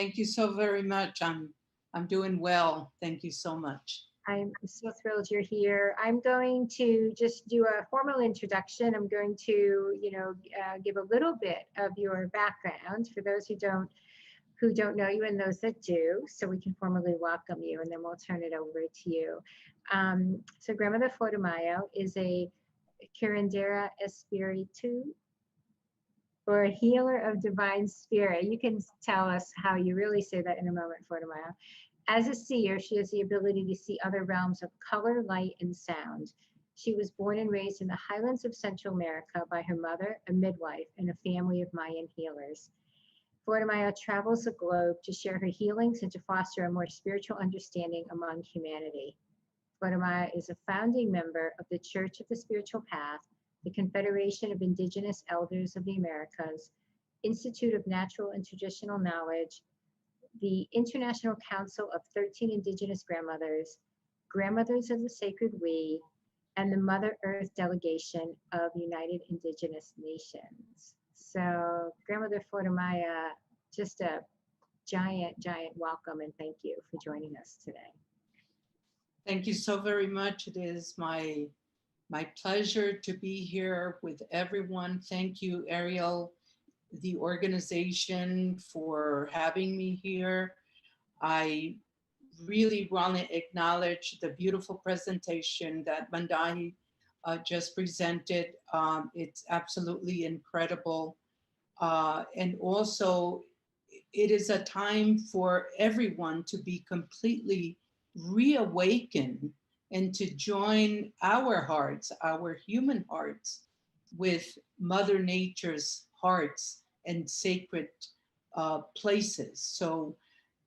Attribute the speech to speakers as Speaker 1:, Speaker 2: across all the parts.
Speaker 1: Thank you so very much. I'm doing well. Thank you so much.
Speaker 2: I'm so thrilled you're here. I'm going to just do a formal introduction. I'm going to, give a little bit of your background for those who don't know you and those that do, so we can formally welcome you, and then we'll turn it over to you. So Grandmother Flordemayo is a curandera espiritu, or a healer of divine spirit. You can tell us how you really say that in a moment, Flordemayo. As a seer, she has the ability to see other realms of color, light, and sound. She was born and raised in the highlands of Central America by her mother, a midwife, and a family of Mayan healers. Flordemayo travels the globe to share her healings and to foster a more spiritual understanding among humanity. Flordemayo is a founding member of the Church of the Spiritual Path, the Confederation of Indigenous Elders of the Americas, Institute of Natural and Traditional Knowledge, the International Council of 13 Indigenous Grandmothers, Grandmothers of the Sacred We, and the Mother Earth Delegation of United Indigenous Nations. So Grandmother Flordemayo, just a giant, giant welcome and thank you for joining us today.
Speaker 1: Thank you so very much. It is my pleasure to be here with everyone. Thank you, Ariel, the organization, for having me here. I really want to acknowledge the beautiful presentation that Mandahi just presented. It's absolutely incredible. And also, it is a time for everyone to be completely reawakened and to join our hearts, our human hearts, with Mother Nature's hearts and sacred places. So,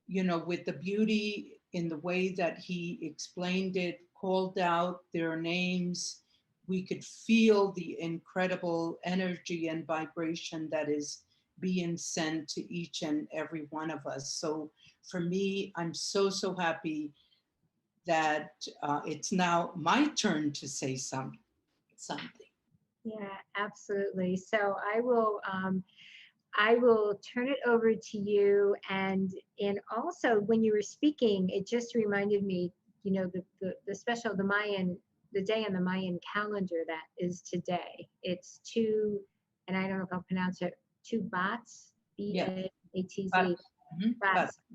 Speaker 1: with the beauty in the way that he explained it, called out their names, we could feel the incredible energy and vibration that is being sent to each and every one of us. So for me, I'm so, so happy that it's now my turn to say something.
Speaker 2: Yeah, absolutely. So I will turn it over to you, and also when you were speaking, it just reminded me, the special, the day on the Mayan calendar that is today. It's two, and I don't know if I'll pronounce it, two Bats, B-A-A-T-Z.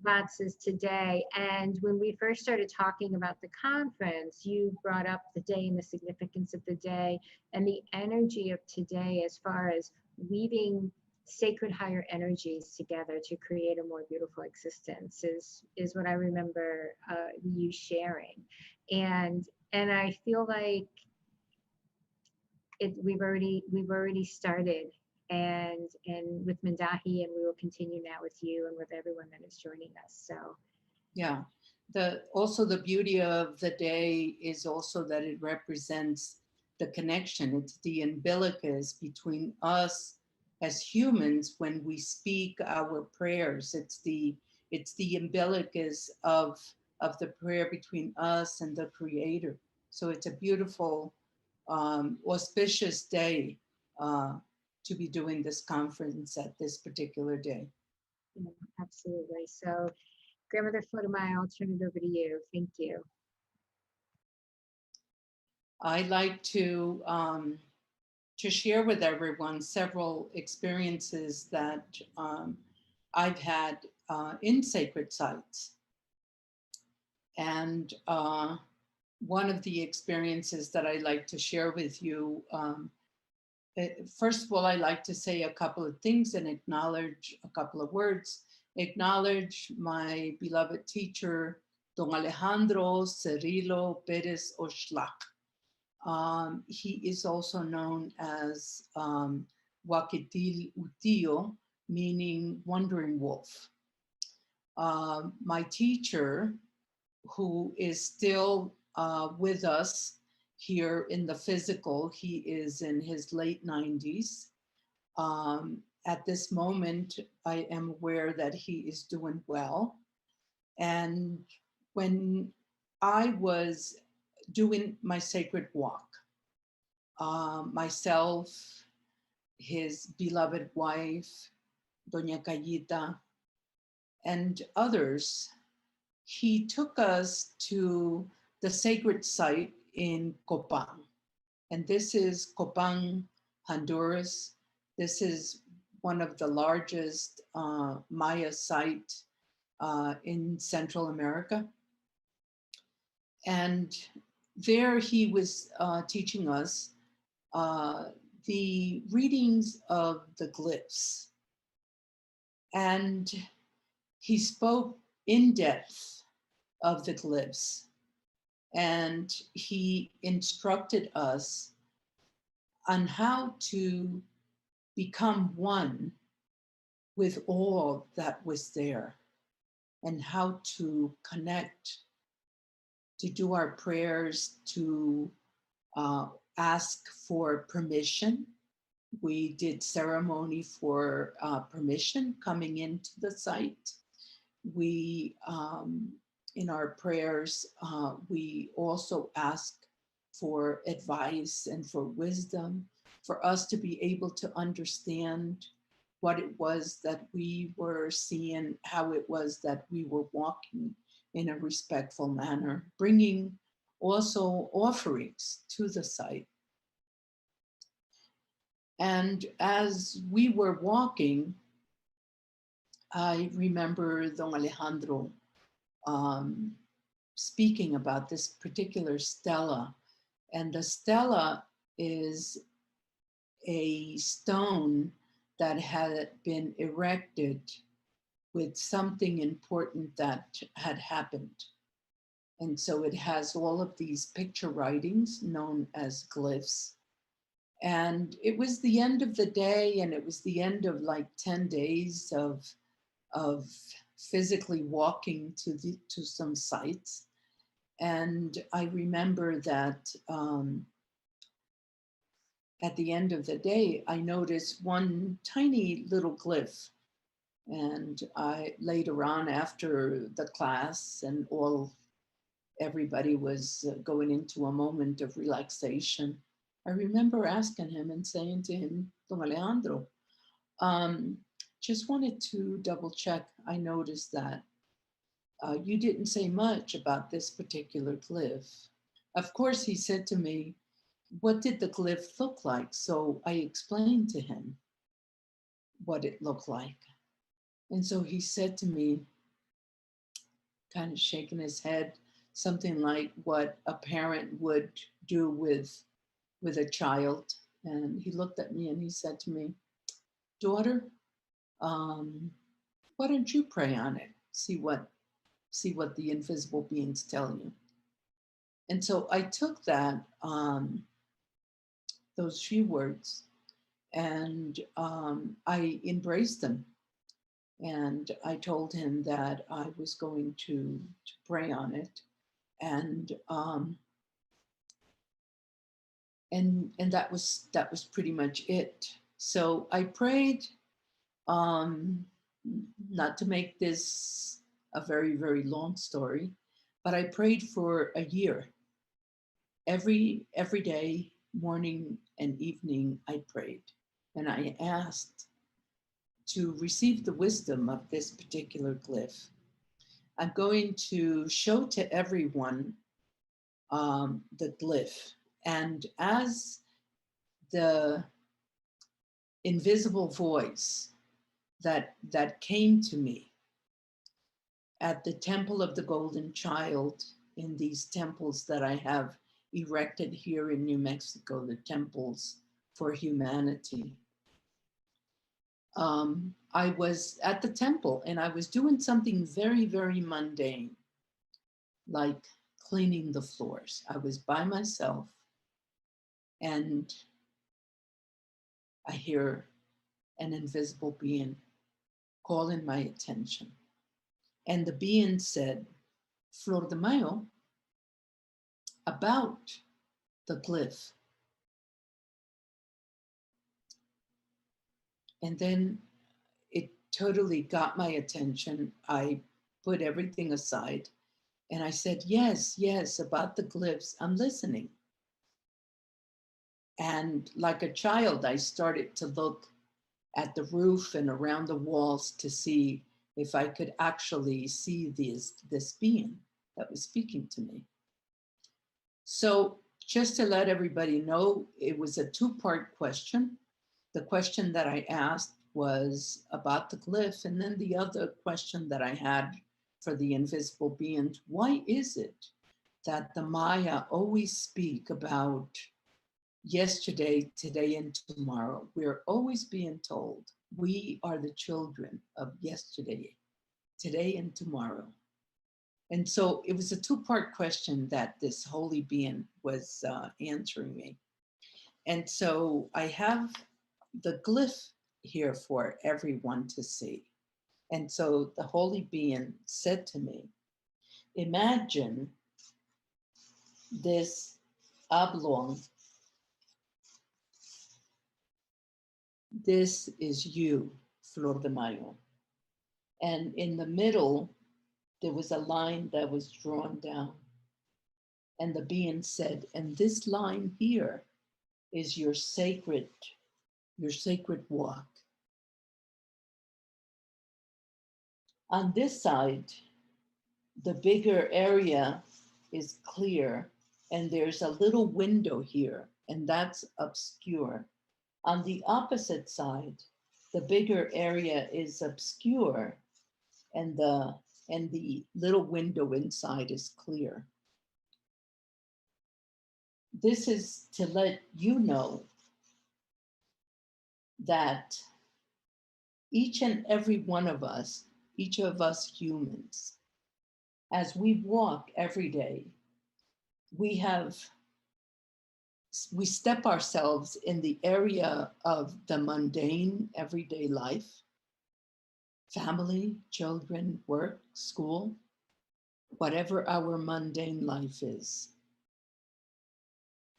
Speaker 2: Bats is today. And when we first started talking about the conference, you brought up the day and the significance of the day and the energy of today as far as weaving sacred higher energies together to create a more beautiful existence is what I remember you sharing. And I feel like we've already started, and with Mandahi, and we will continue now with you and with everyone that is joining us. So
Speaker 1: yeah, also the beauty of the day is also that it represents the connection. It's the umbilicus between us as humans when we speak our prayers. It's the umbilicus of the prayer between us and the Creator. So it's a beautiful, auspicious day to be doing this conference at this particular day.
Speaker 2: Yeah, absolutely. So Grandmother Flordemayo, I'll turn it over to you. Thank you.
Speaker 1: I'd like to share with everyone several experiences that I've had in sacred sites. And one of the experiences that I'd like to share with you, first of all, I'd like to say a couple of things and acknowledge a couple of words. Acknowledge my beloved teacher, Don Alejandro Cirilo Perez Oxlack. He is also known as Huaquitil Utío, meaning wandering wolf. My teacher, who is still with us here in the physical, he is in his late 90s. At this moment, I am aware that he is doing well. And when I was doing my sacred walk, myself, his beloved wife, Doña Cayita, and others, he took us to the sacred site in Copán. And this is Copán, Honduras. This is one of the largest Maya sites in Central America. And there he was teaching us the readings of the glyphs. And he spoke in depth of the glyphs. And he instructed us on how to become one with all that was there, and how to connect, to do our prayers, to ask for permission. We did ceremony for permission coming into the site. We, in our prayers, we also ask for advice and for wisdom, for us to be able to understand what it was that we were seeing, how it was that we were walking in a respectful manner, bringing also offerings to the site. And as we were walking, I remember Don Alejandro speaking about this particular stela. And the stela is a stone that had been erected with something important that had happened. And so it has all of these picture writings known as glyphs. And it was the end of the day, and it was the end of like 10 days of physically walking to some sites. And I remember that at the end of the day, I noticed one tiny little glyph. And I later on, after the class and everybody was going into a moment of relaxation, I remember asking him and saying to him, Don Alejandro, just wanted to double check. I noticed that you didn't say much about this particular glyph. Of course, he said to me, what did the glyph look like? So I explained to him what it looked like. And so he said to me, kind of shaking his head, something like what a parent would do with a child. And he looked at me and he said to me, daughter, why don't you pray on it? See what the invisible beings tell you. And so I took that, those few words, and I embraced them. And I told him that I was going to pray on it. And that was pretty much it. So I prayed, not to make this a very, very long story, but I prayed for a year. Every day, morning and evening, I prayed. And I asked to receive the wisdom of this particular glyph. I'm going to show to everyone the glyph. And as the invisible voice that came to me at the Temple of the Golden Child, in these temples that I have erected here in New Mexico, the temples for humanity. I was at the temple and I was doing something very, very mundane, like cleaning the floors. I was by myself and I hear an invisible being calling my attention. And the being said, Flordemayo, about the glyph. And then it totally got my attention. I put everything aside and I said, yes, about the glyphs, I'm listening. And like a child, I started to look at the roof and around the walls to see if I could actually see this being that was speaking to me. So just to let everybody know, it was a two-part question. The question that I asked was about the glyph, and then the other question that I had for the invisible beings: why is it that the Maya always speak about yesterday, today, and tomorrow? We're always being told we are the children of yesterday, today, and tomorrow. And so it was a two-part question that this holy being was answering me. And so I have the glyph here for everyone to see. And so the holy being said to me, imagine this oblong. This is you, Flordemayo. And in the middle, there was a line that was drawn down. And the being said, and this line here is your sacred walk. On this side, the bigger area is clear, and there's a little window here, and that's obscure. On the opposite side, the bigger area is obscure, and the little window inside is clear. This is to let you know that each and every one of us, each of us humans, as we walk every day, we step ourselves in the area of the mundane everyday life, family, children, work, school, whatever our mundane life is.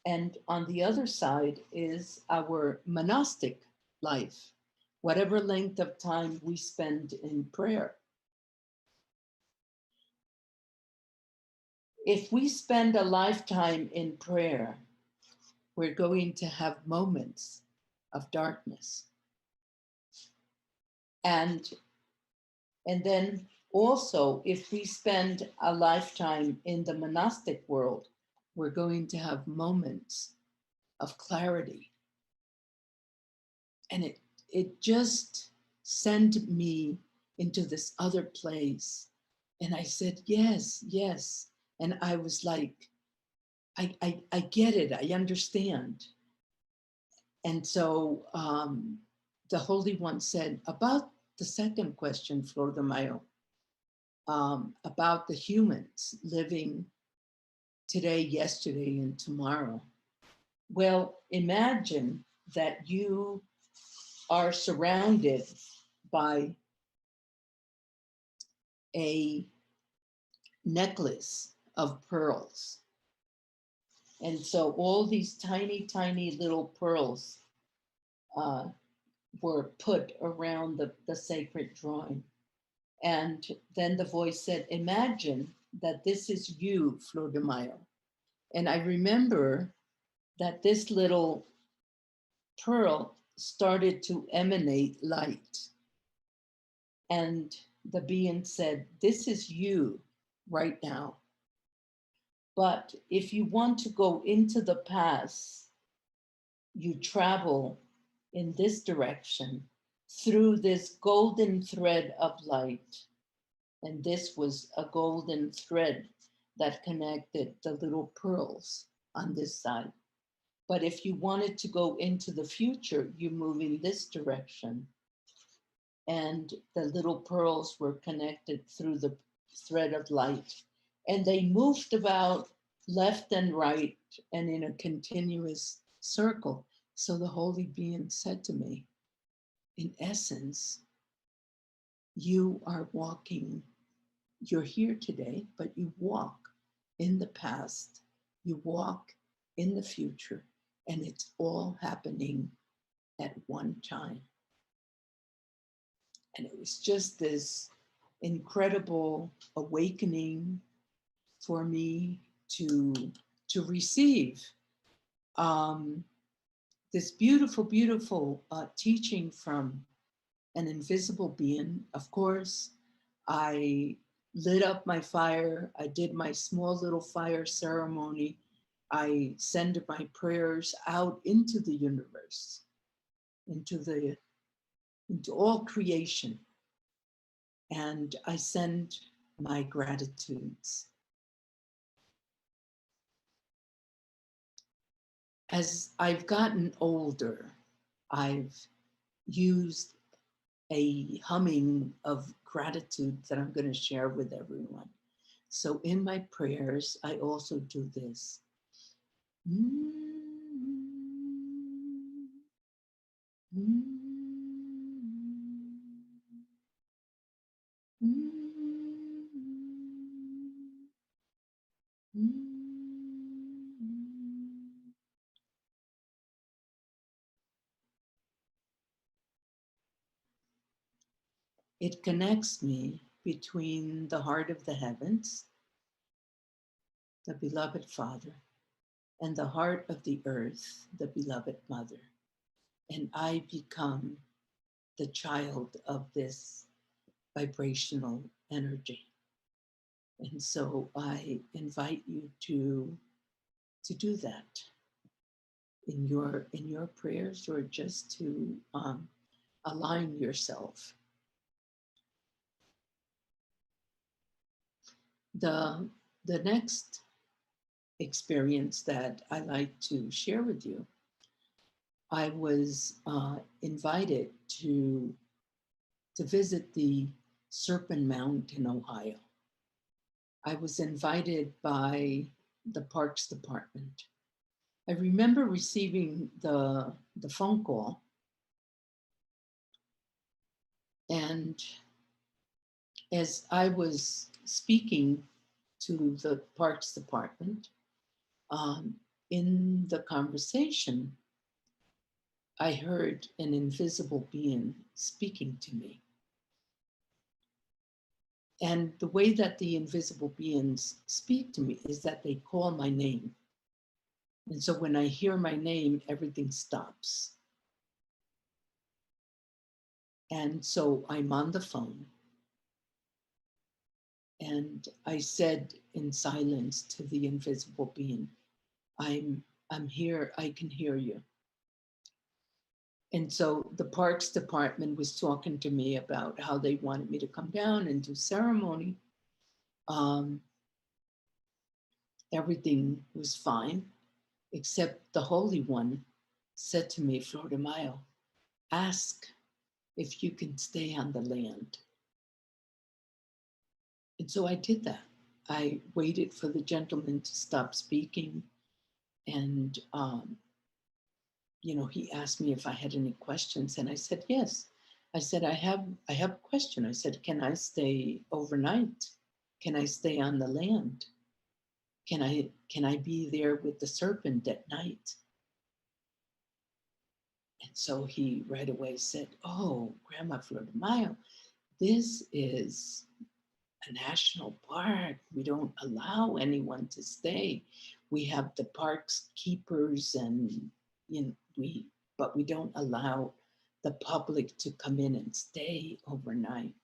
Speaker 1: And on the other side is our monastic life, whatever length of time we spend in prayer. If we spend a lifetime in prayer, we're going to have moments of darkness. And then also, if we spend a lifetime in the monastic world, we're going to have moments of clarity. And it just sent me into this other place. And I said, yes, yes. And I was like, I get it, I understand. And so the Holy One said, about the second question, Flordemayo, about the humans living today, yesterday, and tomorrow. Well, imagine that you are surrounded by a necklace of pearls. And so all these tiny, tiny little pearls were put around the sacred drawing. And then the voice said, imagine that this is you, Flordemayo. And I remember that this little pearl started to emanate light. And the being said, this is you right now. But if you want to go into the past, you travel in this direction through this golden thread of light. And this was a golden thread that connected the little pearls on this side. But if you wanted to go into the future, you move in this direction. And the little pearls were connected through the thread of light. And they moved about left and right and in a continuous circle. So the holy being said to me, in essence, you are walking, you're here today, but you walk in the past, you walk in the future, and it's all happening at one time. And it was just this incredible awakening for me to receive this beautiful, beautiful teaching from an invisible being, of course, I lit up my fire. I did my small little fire ceremony. I send my prayers out into the universe, into all creation. And I send my gratitudes. As I've gotten older, I've used a humming of gratitude that I'm going to share with everyone. So in my prayers, I also do this. It connects me between the heart of the heavens, the beloved Father, and the heart of the earth, the beloved Mother. And I become the child of this vibrational energy. And so I invite you to do that in your prayers, or just to align yourself. The next experience that I like to share with you, I was invited to visit the Serpent Mound in Ohio. I was invited by the Parks Department. I remember receiving the phone call, and as I was speaking to the Parks Department, in the conversation, I heard an invisible being speaking to me. And the way that the invisible beings speak to me is that they call my name. And so when I hear my name, everything stops. And so I'm on the phone. And I said in silence to the invisible being, I'm here, I can hear you. And so the Parks Department was talking to me about how they wanted me to come down and do ceremony. Everything was fine, except the Holy One said to me, Flordemayo, ask if you can stay on the land. And so I did that. I waited for the gentleman to stop speaking, and he asked me if I had any questions, and I said yes. I said, I have a question. I said, can I stay overnight? Can I stay on the land? Can I be there with the serpent at night? And so he right away said, oh, Grandma Flordemayo, this is a national park. We don't allow anyone to stay. We have the park's keepers, and but we don't allow the public to come in and stay overnight.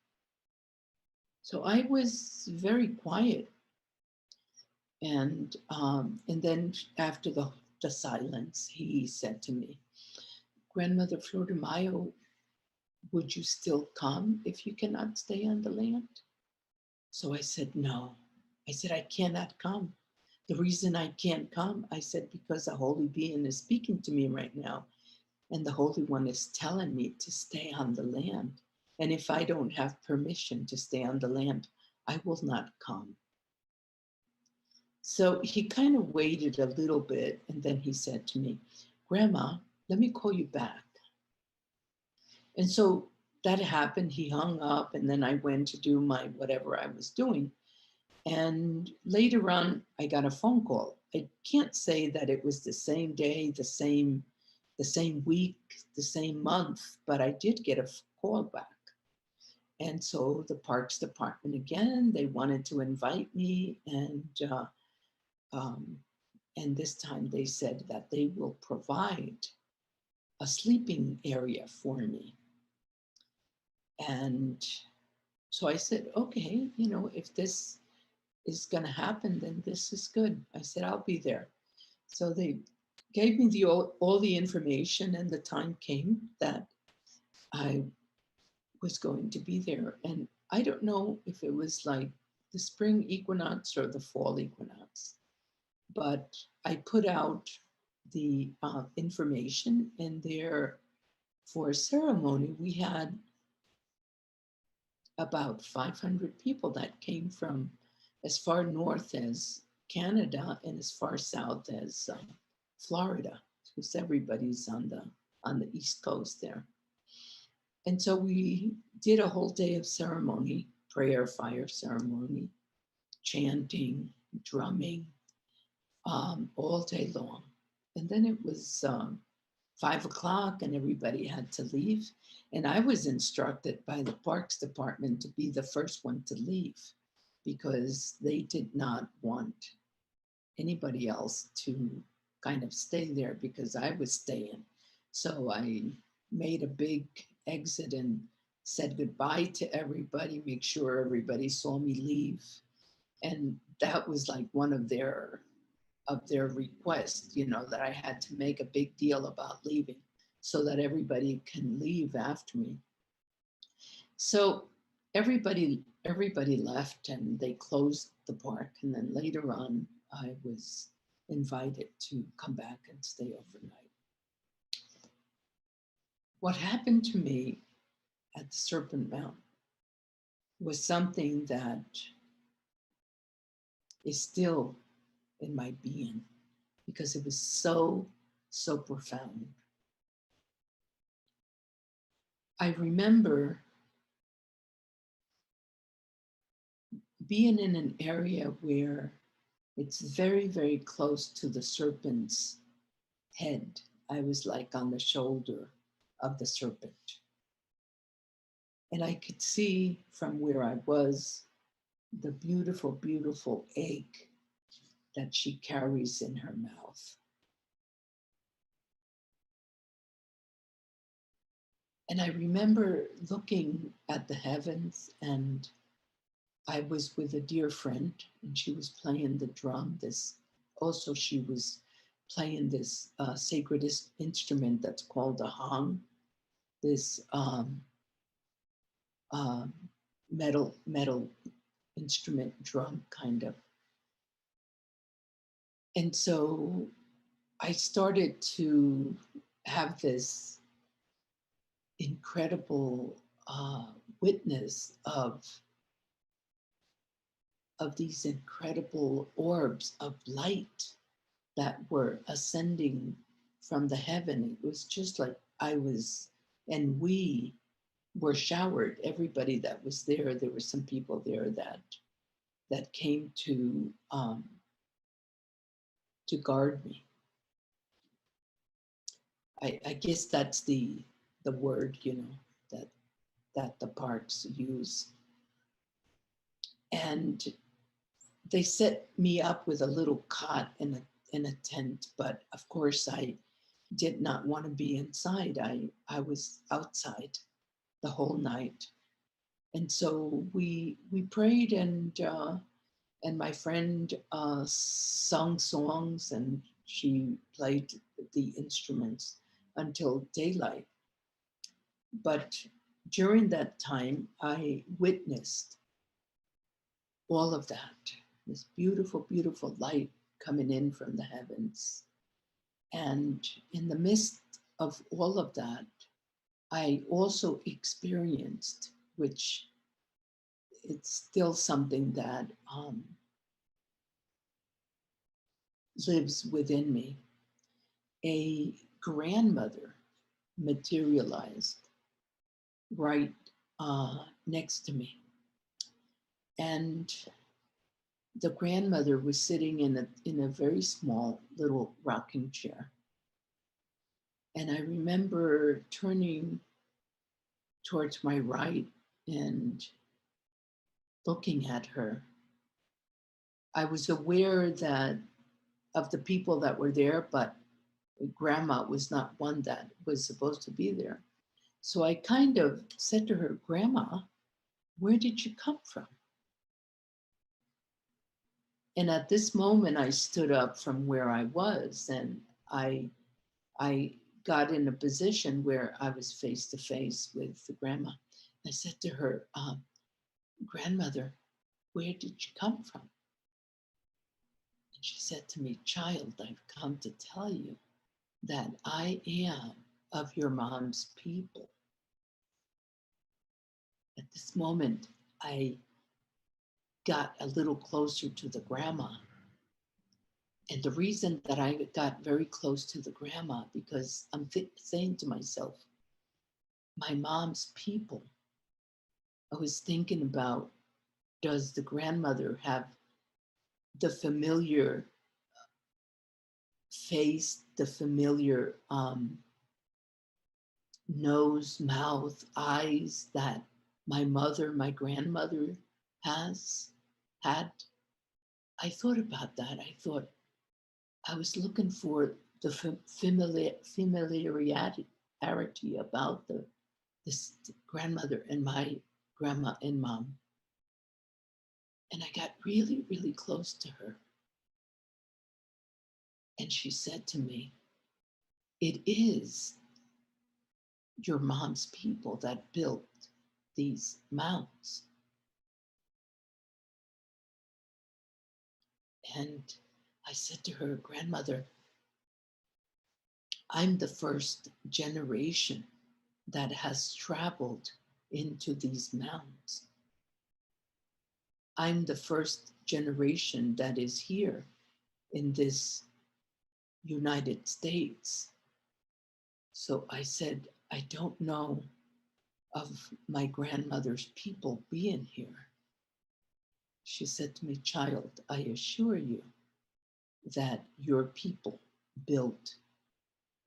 Speaker 1: So I was very quiet. And then after the silence, he said to me, Grandmother Flordemayo, would you still come if you cannot stay on the land? So I said, no. I said, I cannot come. The reason I can't come, I said, because a holy being is speaking to me right now. And the Holy One is telling me to stay on the land. And if I don't have permission to stay on the land, I will not come. So he kind of waited a little bit, and then he said to me, Grandma, let me call you back. And so that happened. He hung up, and then I went to do my whatever I was doing. And later on, I got a phone call. I can't say that it was the same day, the same week, the same month, but I did get a call back. And so the Parks Department again, they wanted to invite me, and this time they said that they will provide a sleeping area for me. And So I said, okay, you know, if this is going to happen, then this is good. I said, I'll be there. So they gave me all the information, and the time came that I was going to be there. And I don't know if it was like the spring equinox or the fall equinox, but I put out the information, and there for a ceremony, we had about 500 people that came from as far north as Canada and as far south as Florida, because everybody's on the East Coast there. And so we did a whole day of ceremony, prayer, fire ceremony, chanting, drumming, all day long. And then it was 5 o'clock and everybody had to leave. And I was instructed by the Parks Department to be the first one to leave because they did not want anybody else to kind of stay there because I was staying. So I made a big exit and said goodbye to everybody, make sure everybody saw me leave. And that was like one of their requests, you know, that I had to make a big deal about leaving so that everybody can leave after me. So everybody left and they closed the park. And then later on, I was invited to come back and stay overnight. What happened to me at the Serpent Mountain was something that is still in my being because it was so, so profound. I remember being in an area where it's very, very close to the serpent's head. I was like on the shoulder of the serpent. And I could see from where I was the beautiful, beautiful egg that she carries in her mouth. And I remember looking at the heavens, and I was with a dear friend, and she was playing the drum. She was playing this sacred instrument that's called a hong, this metal instrument, drum kind of. And so I started to have this incredible witness of these incredible orbs of light that were ascending from the heaven. It was just like we were showered. Everybody that was there, there were some people there that came to guard me. I guess that's the word, you know, that the parks use. And they set me up with a little cot in a tent, but of course I did not want to be inside. I was outside the whole night. And so we prayed, and my friend sung songs, and she played the instruments until daylight. But during that time, I witnessed all of that, this beautiful, beautiful light coming in from the heavens. And in the midst of all of that, I also experienced, which it's still something that lives within me, a grandmother materialized right next to me. And the grandmother was sitting in a very small little rocking chair. And I remember turning towards my right and looking at her. I was aware that of the people that were there, but grandma was not one that was supposed to be there. So I kind of said to her, "Grandma, where did you come from? And at this moment, I stood up from where I was, and I got in a position where I was face to face with the grandma. I said to her, grandmother, where did you come from? And she said to me, child, I've come to tell you that I am of your mom's people. At this moment, I got a little closer to the grandma. And the reason that I got very close to the grandma, because I'm saying to myself, my mom's people. I was thinking about, does the grandmother have the familiar face, the familiar nose, mouth, eyes that my mother, my grandmother had? I thought about that. I thought I was looking for the familiarity about this grandmother and my grandma and mom. And I got really, really close to her. And she said to me, it is your mom's people that built these mounds. And I said to her, grandmother, I'm the first generation that has traveled into these mounds. I'm the first generation that is here in this United States. So I said, I don't know of my grandmother's people being here. She said to me, child, I assure you that your people built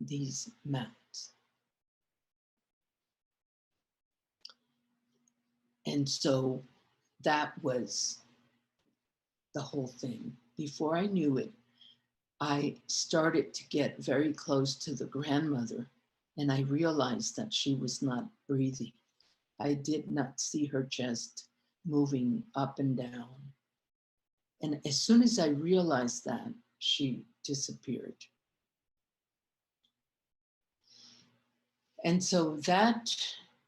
Speaker 1: these mounds. And so that was the whole thing. Before I knew it, I started to get very close to the grandmother, and I realized that she was not breathing. I did not see her chest moving up and down. And as soon as I realized that, she disappeared. And so that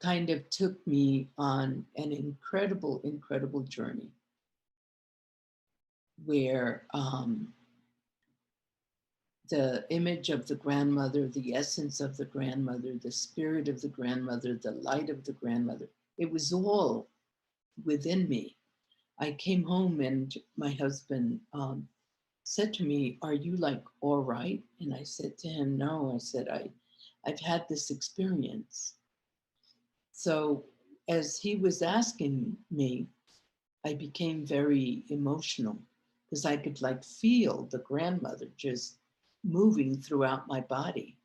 Speaker 1: kind of took me on an incredible, incredible journey where the image of the grandmother, the essence of the grandmother, the spirit of the grandmother, the light of the grandmother, it was all within me. I came home and my husband said to me, are you like all right? And I said to him, no. I said, I've had this experience. So as he was asking me, I became very emotional because I could like feel the grandmother just moving throughout my body.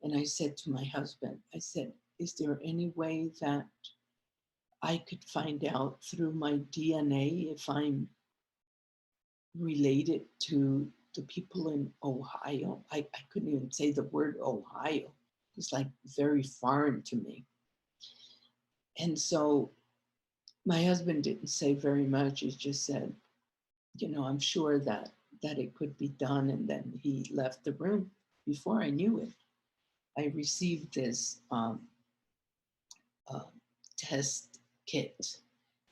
Speaker 1: And I said to my husband, I said, is there any way that I could find out through my DNA if I'm related to the people in Ohio? I couldn't even say the word Ohio. It's like very foreign to me. And so my husband didn't say very much. He just said, you know, I'm sure that it could be done. And then he left the room. Before I knew it, I received this test kit,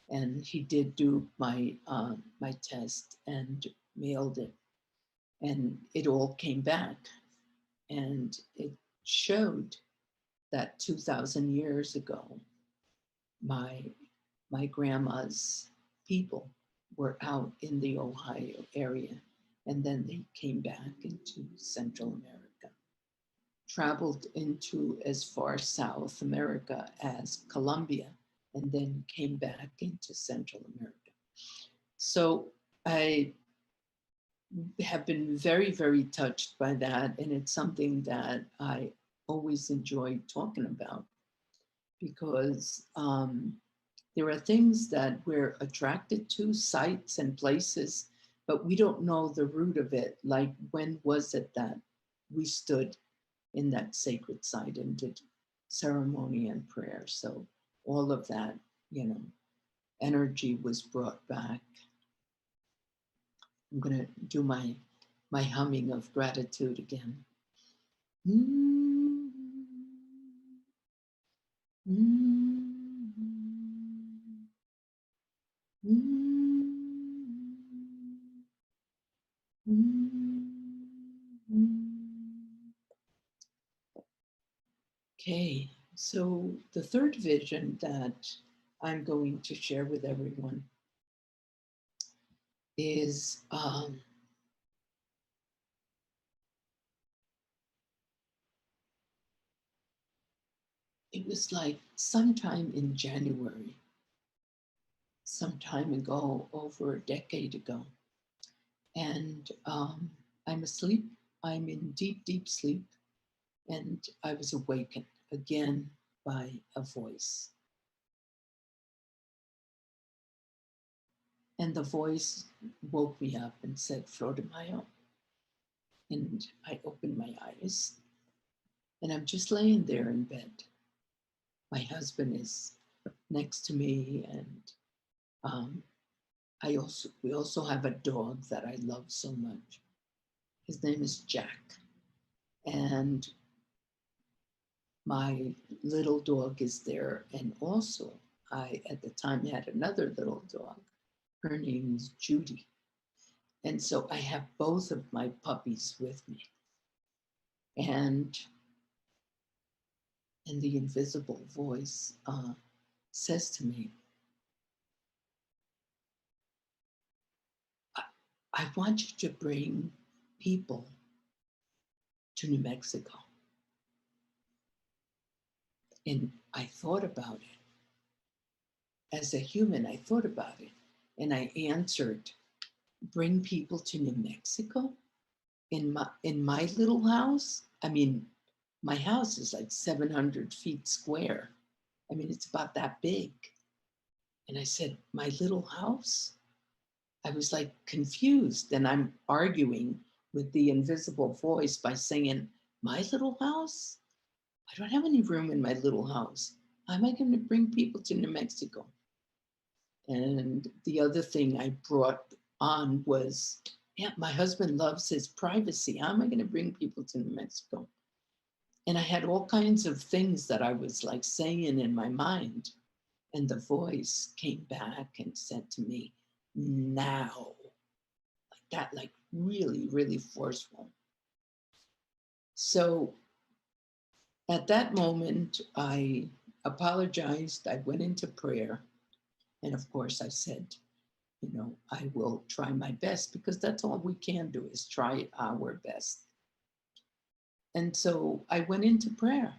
Speaker 1: and he did do my my test and mailed it, and it all came back, and it showed that 2,000 years ago, my grandma's people were out in the Ohio area, and then they came back into Central America, traveled into as far South America as Colombia, and then came back into Central America. So I have been very, very touched by that, and it's something that I always enjoy talking about because there are things that we're attracted to, sites and places, but we don't know the root of it. Like, when was it that we stood in that sacred site and did ceremony and prayer? So all of that, you know, energy was brought back. I'm going to do my humming of gratitude again. Mm-hmm. Okay, so the third vision that I'm going to share with everyone is it was like sometime in January, some time ago, over a decade ago. And I'm asleep, I'm in deep, deep sleep. And I was awakened again by a voice. And the voice woke me up and said, Flordemayo. And I opened my eyes and I'm just laying there in bed. My husband is next to me, and we also have a dog that I love so much. His name is Jack. And my little dog is there. And also I, at the time, had another little dog. Her name is Judy. And so I have both of my puppies with me. And the invisible voice says to me, I want you to bring people to New Mexico. And I thought about it. As a human, I thought about it. And I answered, bring people to New Mexico? In my little house? I mean, my house is like 700 feet square. I mean, it's about that big. And I said, my little house? I was like confused. And I'm arguing with the invisible voice by saying, my little house? I don't have any room in my little house. How am I going to bring people to New Mexico? And the other thing I brought on was, yeah, my husband loves his privacy. How am I going to bring people to New Mexico? And I had all kinds of things that I was like saying in my mind. And the voice came back and said to me, now, like that, like really, really forceful. So at that moment, I apologized. I went into prayer. And of course, I said, you know, I will try my best, because that's all we can do is try our best. And so I went into prayer.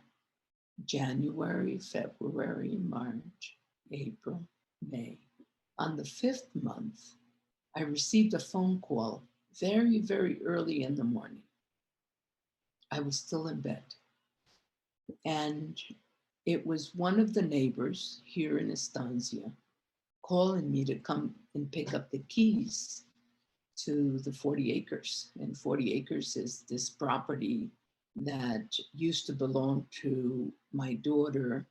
Speaker 1: January, February, March, April, May. On the 5th month, I received a phone call very, very early in the morning. I was still in bed. And it was one of the neighbors here in Estancia calling me to come and pick up the keys to the 40 acres. And 40 acres is this property that used to belong to my daughter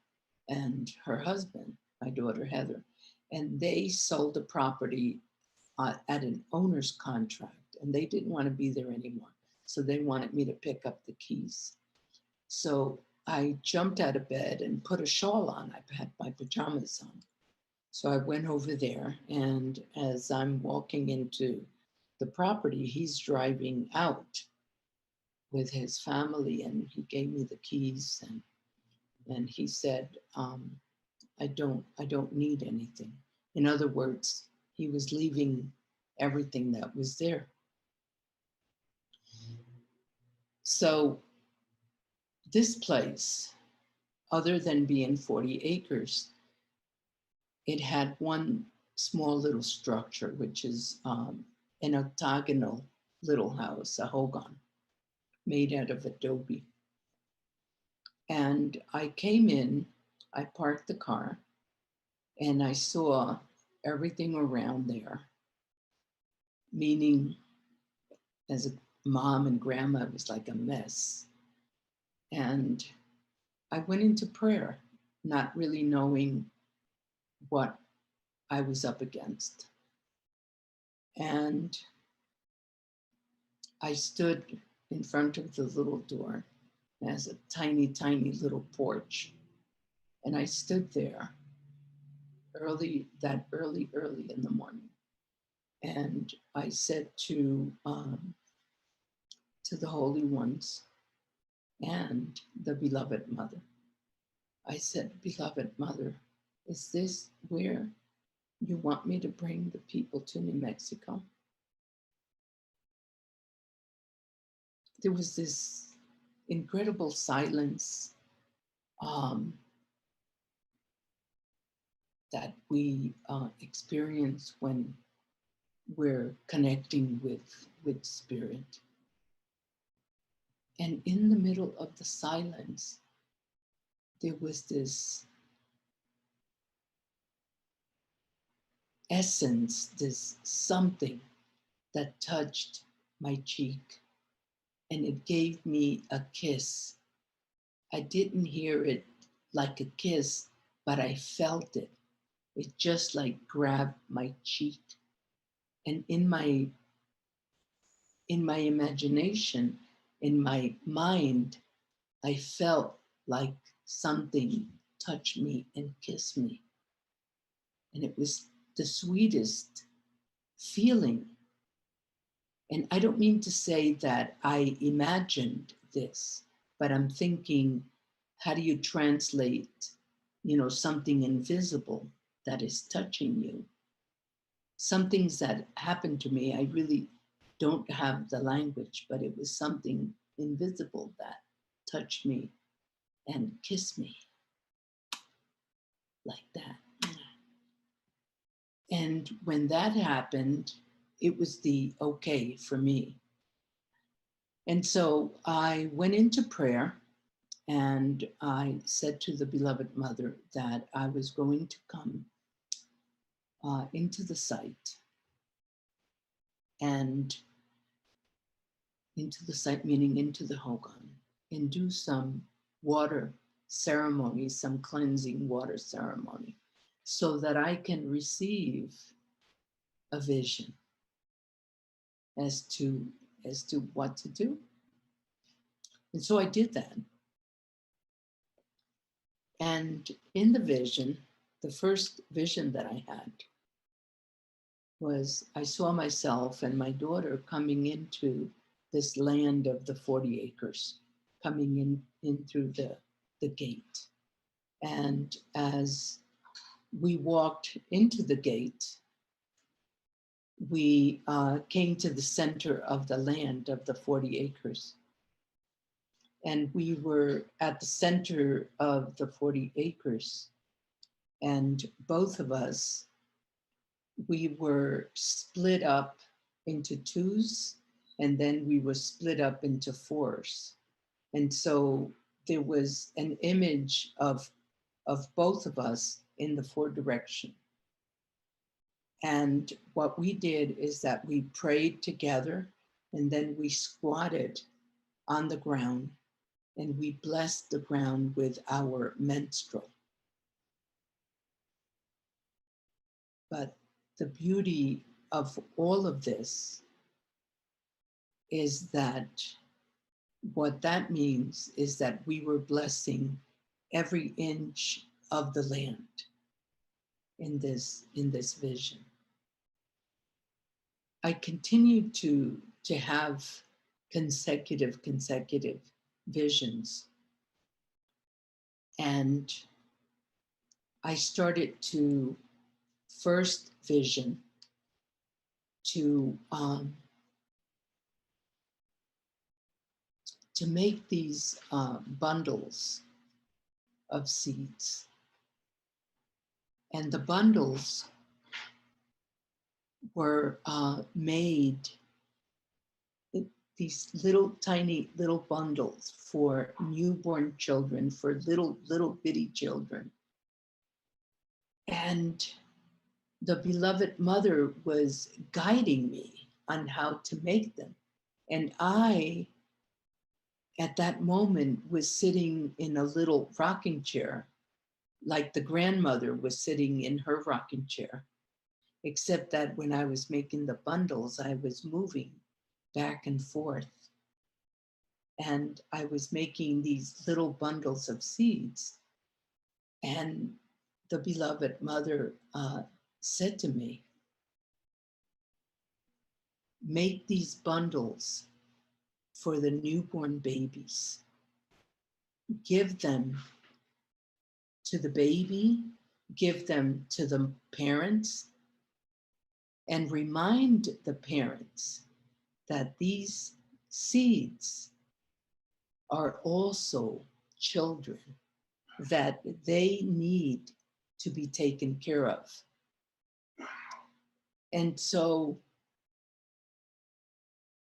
Speaker 1: and her husband, my daughter Heather. And they sold the property at an owner's contract, and they didn't want to be there anymore. So they wanted me to pick up the keys. So I jumped out of bed and put a shawl on. I had my pajamas on. So I went over there, and as I'm walking into the property, he's driving out with his family, and he gave me the keys, and he said, I don't need anything. In other words, he was leaving everything that was there. So this place, other than being 40 acres, it had one small little structure, which is an octagonal little house, a hogan, made out of adobe. And I came in, I parked the car, and I saw everything around there, meaning as a mom and grandma, it was like a mess. And I went into prayer, not really knowing what I was up against. And I stood in front of the little door. It has a tiny, tiny little porch. And I stood there early in the morning. And I said to the holy ones and the beloved mother, I said, beloved mother, is this where you want me to bring the people to New Mexico? There was this incredible silence that we experience when we're connecting with spirit. And in the middle of the silence, there was this essence, this something that touched my cheek, and it gave me a kiss. I didn't hear it like a kiss, but I felt it. It just like grabbed my cheek. And in my imagination, in my mind, I felt like something touched me and kissed me. And it was the sweetest feeling. And I don't mean to say that I imagined this, but I'm thinking, how do you translate, something invisible that is touching you? Some things that happened to me, I really don't have the language, but it was something invisible that touched me and kissed me like that. And when that happened, it was the okay for me. And so I went into prayer and I said to the beloved mother that I was going to come into the site, and into the site meaning into the Hogan, and do some water ceremony, some cleansing water ceremony, so that I can receive a vision as to what to do. And so I did that. And in the vision, the first vision that I had was I saw myself and my daughter coming into this land of the 40 acres, coming in through the gate. And as we walked into the gate, we came to the center of the land of the 40 acres. And we were at the center of the 40 acres. And both of us, we were split up into twos, and then we were split up into fours. And so there was an image of both of us in the four direction. And what we did is that we prayed together, and then we squatted on the ground and we blessed the ground with our menstrual. But the beauty of all of this is that what that means is that we were blessing every inch of the land in this vision. I continued to have consecutive visions. And I started to first vision to make these bundles of seeds. And the bundles were made, these little tiny little bundles for newborn children, for little bitty children. And the beloved mother was guiding me on how to make them. And I, at that moment, was sitting in a little rocking chair, like the grandmother was sitting in her rocking chair. except that when I was making the bundles, I was moving back and forth. And I was making these little bundles of seeds. And the beloved mother said to me, make these bundles for the newborn babies. Give them to the baby, give them to the parents, and remind the parents that these seeds are also children that they need to be taken care of. And so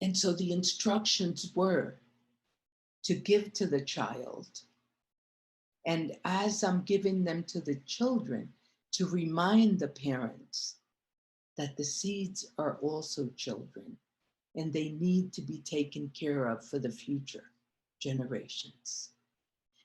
Speaker 1: the instructions were to give to the child. And as I'm giving them to the children, to remind the parents that the seeds are also children and they need to be taken care of for the future generations.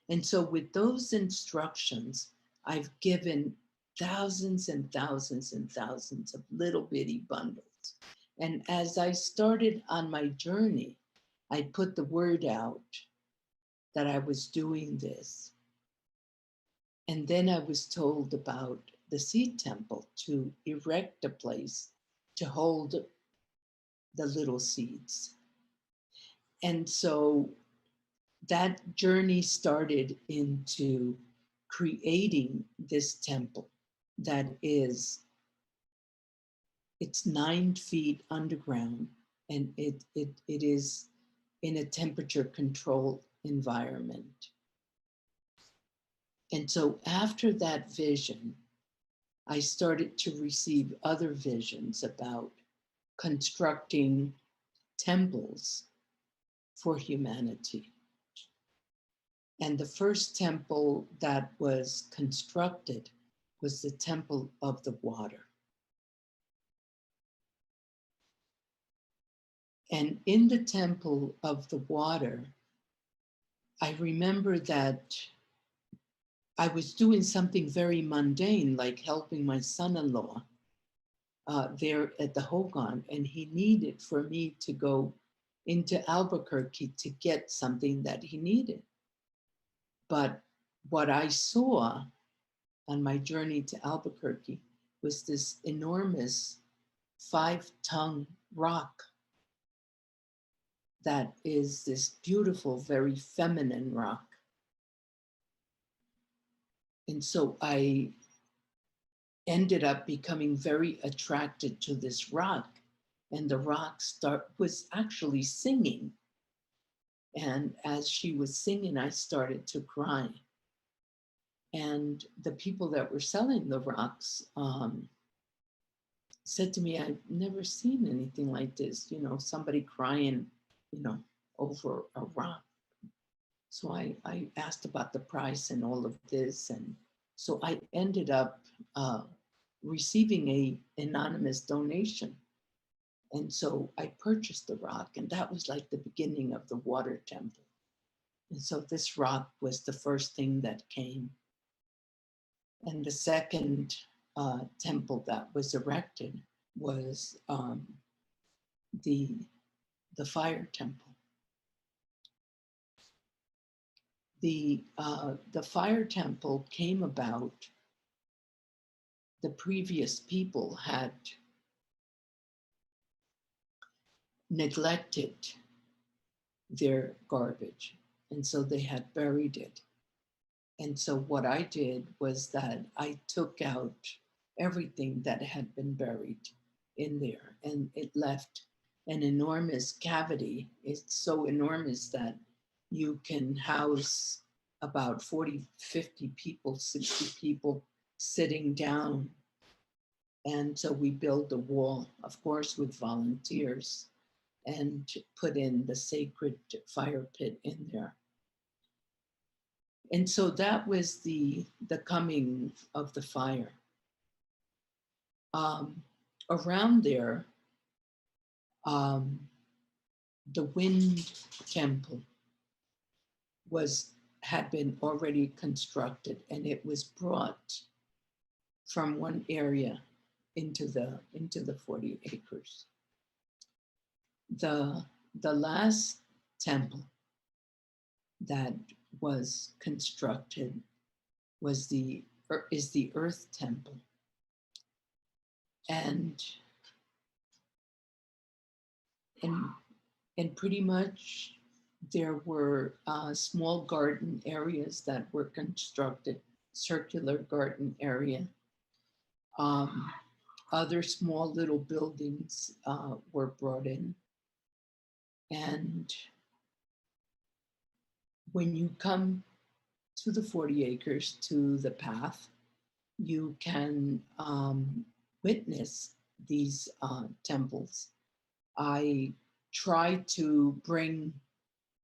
Speaker 1: And so with those instructions, I've given thousands and thousands and thousands of little bitty bundles. And as I started on my journey, I put the word out that I was doing this. And then I was told about the seed temple, to erect a place to hold the little seeds. And so that journey started into creating this temple that is, it's 9 feet underground, and it is in a temperature controlled environment. And so after that vision, I started to receive other visions about constructing temples for humanity. And the first temple that was constructed was the Temple of the Water. And in the Temple of the Water, I remember that I was doing something very mundane, like helping my son-in-law there at the Hogan, and he needed for me to go into Albuquerque to get something that he needed. But what I saw on my journey to Albuquerque was this enormous 5-ton rock that is this beautiful, very feminine rock. And so I ended up becoming very attracted to this rock, and the rock was actually singing. And as she was singing, I started to cry. And the people that were selling the rocks said to me, I've never seen anything like this, you know, somebody crying, you know, over a rock. So I asked about the price and all of this. And so I ended up receiving an anonymous donation. And so I purchased the rock, and that was like the beginning of the water temple. And so this rock was the first thing that came. And the second temple that was erected was the fire temple. The fire temple came about. The previous people had neglected their garbage, and so they had buried it. And so what I did was that I took out everything that had been buried in there, and it left an enormous cavity. It's so enormous that you can house about 40, 50 people, 60 people sitting down. And so we built a wall, of course, with volunteers, and put in the sacred fire pit in there. And so that was the coming of the fire. Around there, the wind temple had been already constructed, and it was brought from one area into the 40 acres. The last temple that was constructed was is the Earth Temple, and pretty much there were small garden areas that were constructed, circular garden area. Other small little buildings were brought in. And when you come to the 40 acres, to the path, you can witness these temples. I try to bring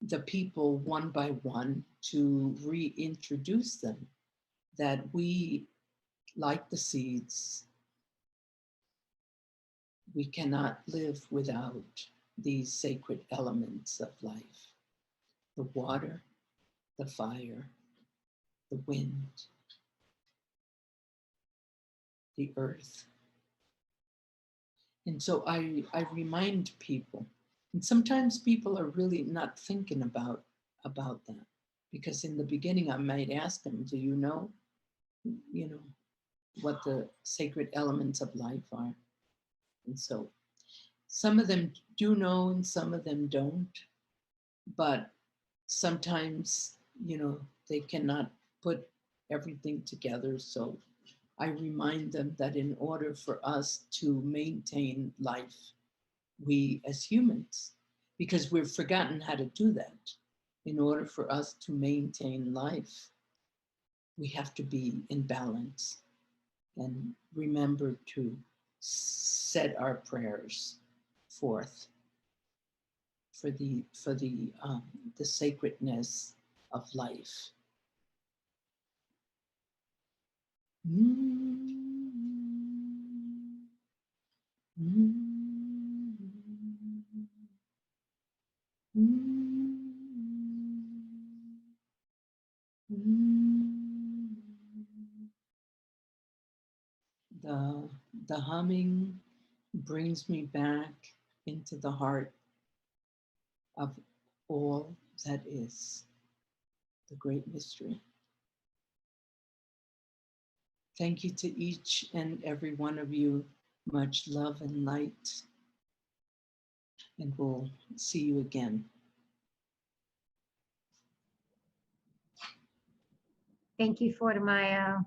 Speaker 1: the people one by one to reintroduce them, that we, like the seeds, we cannot live without these sacred elements of life: the water, the fire, the wind, the earth. And so I remind people, and sometimes people are really not thinking about that, because in the beginning I might ask them, do you know what the sacred elements of life are? And so some of them do know and some of them don't, but sometimes, they cannot put everything together. So I remind them that in order for us to maintain life, we as humans, because we've forgotten how to do that, in order for us to maintain life, we have to be in balance and remember to set our prayers forth for the sacredness of life. The humming brings me back into the heart of all that is the great mystery. Thank you to each and every one of you. Much love and light. And we'll see you again.
Speaker 2: Thank you, Flordemayo.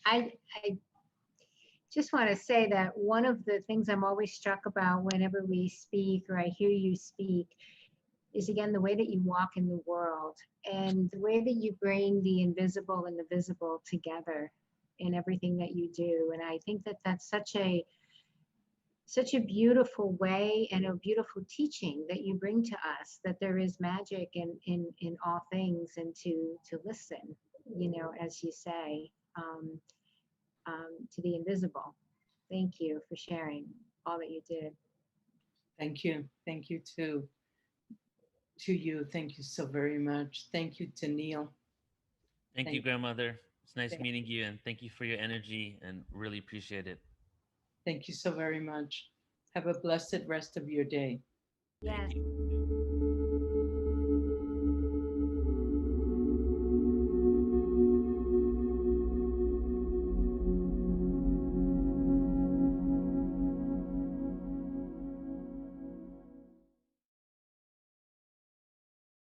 Speaker 2: I just want to say that one of the things I'm always struck about whenever we speak or I hear you speak is, again, the way that you walk in the world and the way that you bring the invisible and the visible together in everything that you do. And I think that that's such a beautiful way and a beautiful teaching that you bring to us, that there is magic in all things, and to listen, as you say, to the invisible. Thank you for sharing all that you did.
Speaker 1: Thank you. Thank you to you. Thank you so very much. Thank you to Neil.
Speaker 3: Thank you, grandmother. It's nice meeting you, and thank you for your energy, and really appreciate it.
Speaker 1: Thank you so very much. Have a blessed rest of your day.
Speaker 2: Yes.
Speaker 3: Thank you.